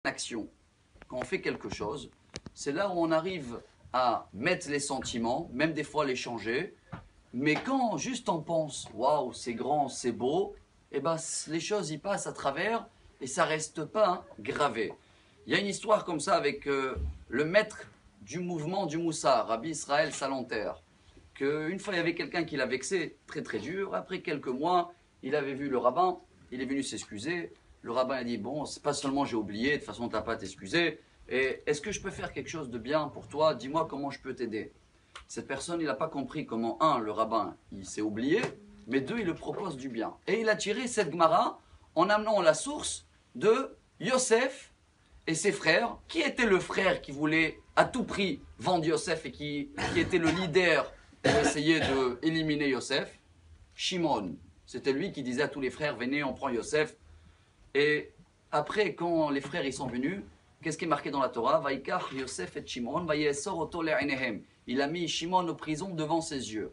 action, quand on fait quelque chose, c'est là où on arrive à mettre les sentiments, même des fois les changer. Mais quand juste on pense, waouh, c'est grand, c'est beau, et ben les choses y passent à travers et ça reste pas gravé. Il y a une histoire comme ça avec le maître du mouvement du Moussa, Rabbi Israël Salanter, qu'une fois il y avait quelqu'un qui l'a vexé très très dur. Après quelques mois, il avait vu le rabbin, il est venu s'excuser. Le rabbin a dit, bon, c'est pas seulement j'ai oublié, de toute façon tu n'as pas à t'excuser. Et est-ce que je peux faire quelque chose de bien pour toi? Dis-moi comment je peux t'aider. Cette personne, il n'a pas compris comment, un, le rabbin, il s'est oublié, mais deux, il le propose du bien. Et il a tiré cette Gemara en amenant la source de Yosef et ses frères. Qui était le frère qui voulait à tout prix vendre Yosef et qui était le leader pour essayer d'éliminer Yosef? Shimon. C'était lui qui disait à tous les frères, venez, on prend Yosef. Et après, quand les frères ils sont venus, qu'est-ce qui est marqué dans la Torah? Vaikach Yosef et Shimon, vayesor oto le'ainehem. Il a mis Shimon en prison devant ses yeux.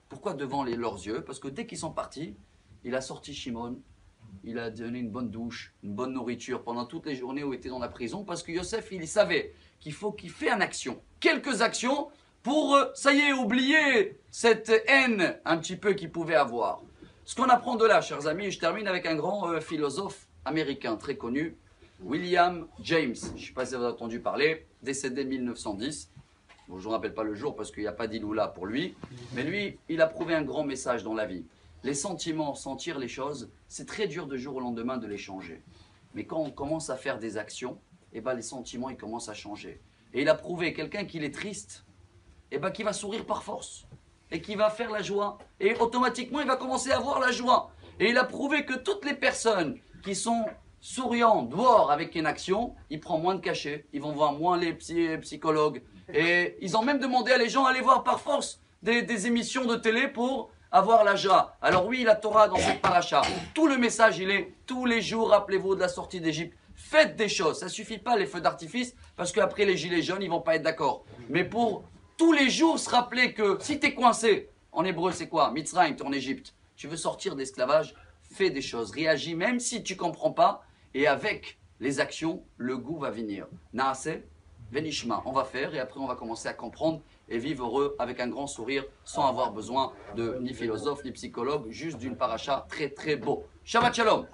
Pourquoi devant leurs yeux? Parce que dès qu'ils sont partis, il a sorti Shimon, il a donné une bonne douche, une bonne nourriture pendant toutes les journées où il était dans la prison, parce que Yosef, il savait qu'il faut qu'il fasse une action, quelques actions, pour, ça y est, oublier cette haine un petit peu qu'il pouvait avoir. Ce qu'on apprend de là, chers amis, et je termine avec un grand philosophe américain très connu, William James. Je ne sais pas si vous avez entendu parler, décédé en 1910. Bon, je ne me rappelle pas le jour parce qu'il n'y a pas d'Iloula pour lui. Mais lui, il a prouvé un grand message dans la vie. Les sentiments, sentir les choses, c'est très dur de jour au lendemain de les changer. Mais quand on commence à faire des actions, eh ben, les sentiments ils commencent à changer. Et il a prouvé, quelqu'un qui est triste, eh ben, qui va sourire par force. Et qui va faire la joie. Et automatiquement, il va commencer à avoir la joie. Et il a prouvé que toutes les personnes qui sont souriants dehors avec une action, ils prennent moins de cachets, ils vont voir moins les psychologues. Et ils ont même demandé à les gens d'aller voir par force des émissions de télé pour avoir la joie. Alors oui, la Torah dans cette paracha, tout le message il est, tous les jours, rappelez-vous de la sortie d'Égypte, faites des choses. Ça ne suffit pas les feux d'artifice, parce qu'après les gilets jaunes, ils ne vont pas être d'accord. Mais pour tous les jours se rappeler que si tu es coincé, en hébreu c'est quoi? Mitzrayim, tu es en Égypte, tu veux sortir d'esclavage, fais des choses, réagis même si tu ne comprends pas, et avec les actions, le goût va venir. Naaseh, Venishma, on va faire, et après on va commencer à comprendre et vivre heureux avec un grand sourire, sans avoir besoin de ni philosophe, ni psychologue, juste d'une paracha très très beau. Shabbat Shalom.